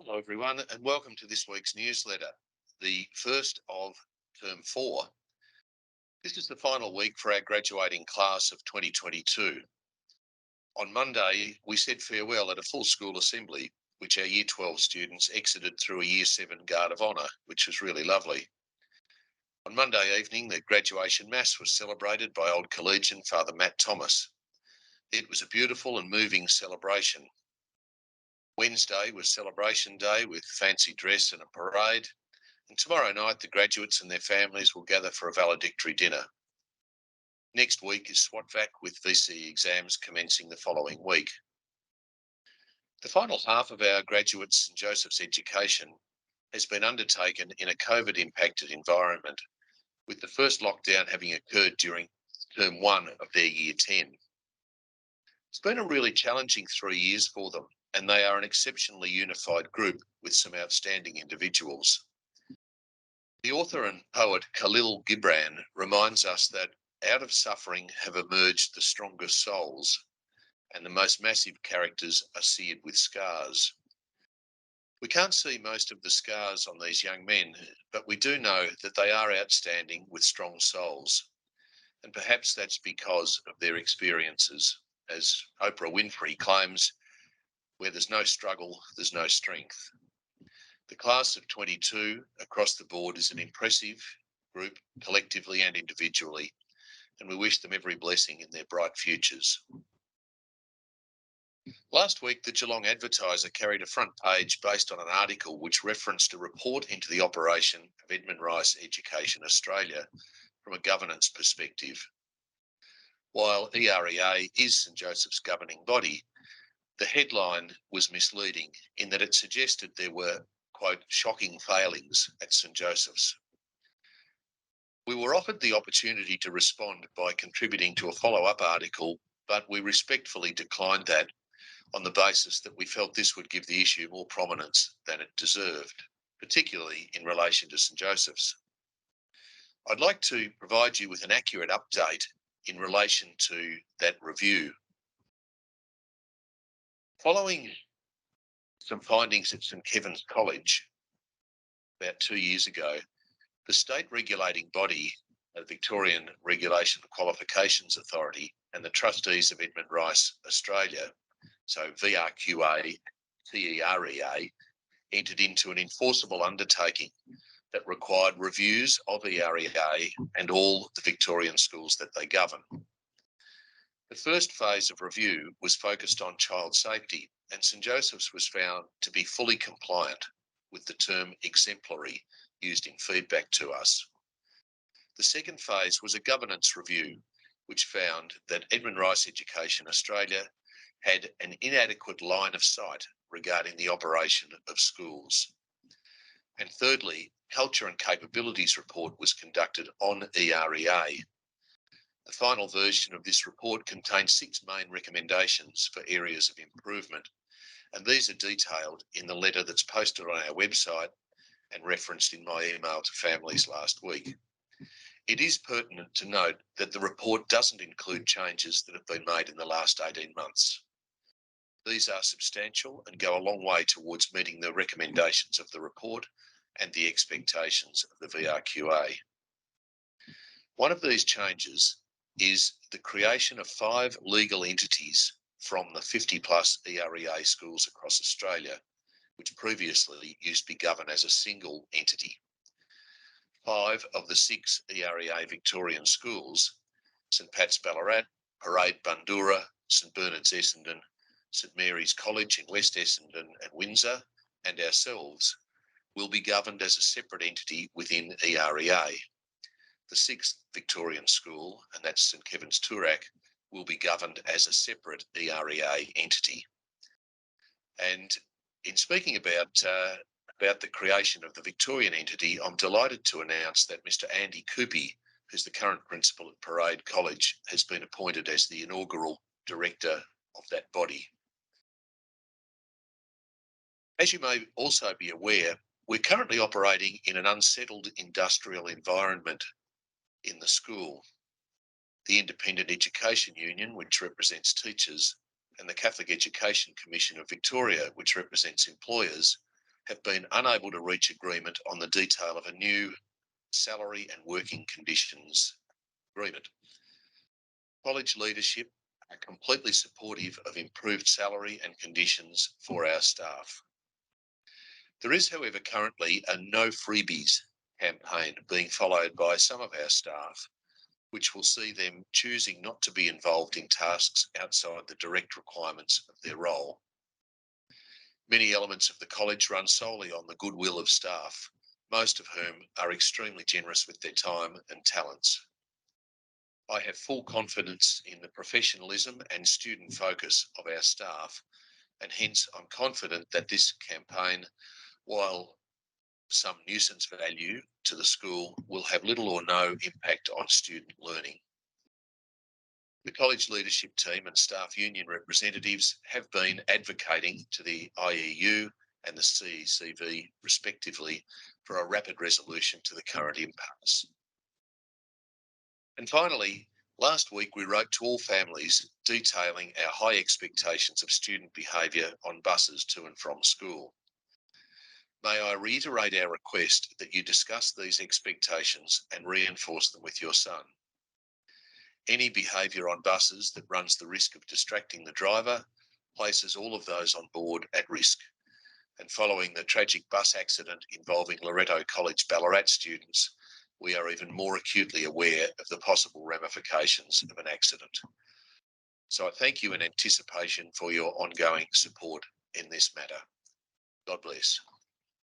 Hello, everyone, and welcome to this week's newsletter, the first of Term 4. This is the final week for our graduating class of 2022. On Monday, we said farewell at a full school assembly, which our Year 12 students exited through a Year 7 Guard of Honour, which was really lovely. On Monday evening, the graduation mass was celebrated by old collegian Father Matt Thomas. It was a beautiful and moving celebration. Wednesday was celebration day with fancy dress and a parade, and tomorrow night the graduates and their families will gather for a valedictory dinner. Next week is SWATVAC with VCE exams commencing the following week. The final half of our graduate St Joseph's education has been undertaken in a COVID-impacted environment, with the first lockdown having occurred during Term 1 of their Year 10. It's been a really challenging 3 years for them, and they are an exceptionally unified group with some outstanding individuals. The author and poet Khalil Gibran reminds us that out of suffering have emerged the strongest souls, and the most massive characters are seared with scars. We can't see most of the scars on these young men, but we do know that they are outstanding with strong souls, and perhaps that's because of their experiences. As Oprah Winfrey claims, where there's no struggle, there's no strength. The class of 22 across the board is an impressive group, collectively and individually, and we wish them every blessing in their bright futures. Last week, the Geelong Advertiser carried a front page based on an article which referenced a report into the operation of Edmund Rice Education Australia from a governance perspective. While EREA is St Joseph's governing body, the headline was misleading in that it suggested there were, quote, shocking failings at St Joseph's. We were offered the opportunity to respond by contributing to a follow-up article, but we respectfully declined that on the basis that we felt this would give the issue more prominence than it deserved, particularly in relation to St Joseph's. I'd like to provide you with an accurate update in relation to that review. Following some findings at St Kevin's College about 2 years ago, the state regulating body, the Victorian Regulation Qualifications Authority, and the trustees of Edmund Rice Australia, so VRQA, TEREA, entered into an enforceable undertaking that required reviews of EREA and all the Victorian schools that they govern. The first phase of review was focused on child safety, and St Joseph's was found to be fully compliant with the term exemplary used in feedback to us. The second phase was a governance review, which found that Edmund Rice Education Australia had an inadequate line of sight regarding the operation of schools. And thirdly, Culture and Capabilities report was conducted on EREA. The final version of this report contains 6 main recommendations for areas of improvement, and these are detailed in the letter that's posted on our website and referenced in my email to families last week. It is pertinent to note that the report doesn't include changes that have been made in the last 18 months. These are substantial and go a long way towards meeting the recommendations of the report and the expectations of the VRQA. One of these changes is the creation of 5 legal entities from the 50 plus EREA schools across Australia, which previously used to be governed as a single entity. 5 of the 6 EREA Victorian schools, St Paatsch Ballarat, Parade Bundoora, St Bernard's Essendon, St Mary's College in West Essendon and Windsor, and ourselves, will be governed as a separate entity within EREA. The 6th Victorian school, and that's St Kevin's Toorak, will be governed as a separate EREA entity. And in speaking about the creation of the Victorian entity, I'm delighted to announce that Mr Andy Coopy, who's the current principal at Parade College, has been appointed as the inaugural director of that body. As you may also be aware, we're currently operating in an unsettled industrial environment in the school. The Independent Education Union, which represents teachers, and the Catholic Education Commission of Victoria, which represents employers, have been unable to reach agreement on the detail of a new salary and working conditions agreement. College leadership are completely supportive of improved salary and conditions for our staff. There is, however, currently a no freebies campaign being followed by some of our staff, which will see them choosing not to be involved in tasks outside the direct requirements of their role. Many elements of the college run solely on the goodwill of staff, most of whom are extremely generous with their time and talents. I have full confidence in the professionalism and student focus of our staff, and hence I'm confident that this campaign, while some nuisance value to the school, will have little or no impact on student learning. The college leadership team and staff union representatives have been advocating to the IEU and the CECV, respectively, for a rapid resolution to the current impasse. And finally, last week we wrote to all families detailing our high expectations of student behaviour on buses to and from school. May I reiterate our request that you discuss these expectations and reinforce them with your son. Any behaviour on buses that runs the risk of distracting the driver places all of those on board at risk. And following the tragic bus accident involving Loreto College Ballarat students, we are even more acutely aware of the possible ramifications of an accident. So I thank you in anticipation for your ongoing support in this matter. God bless.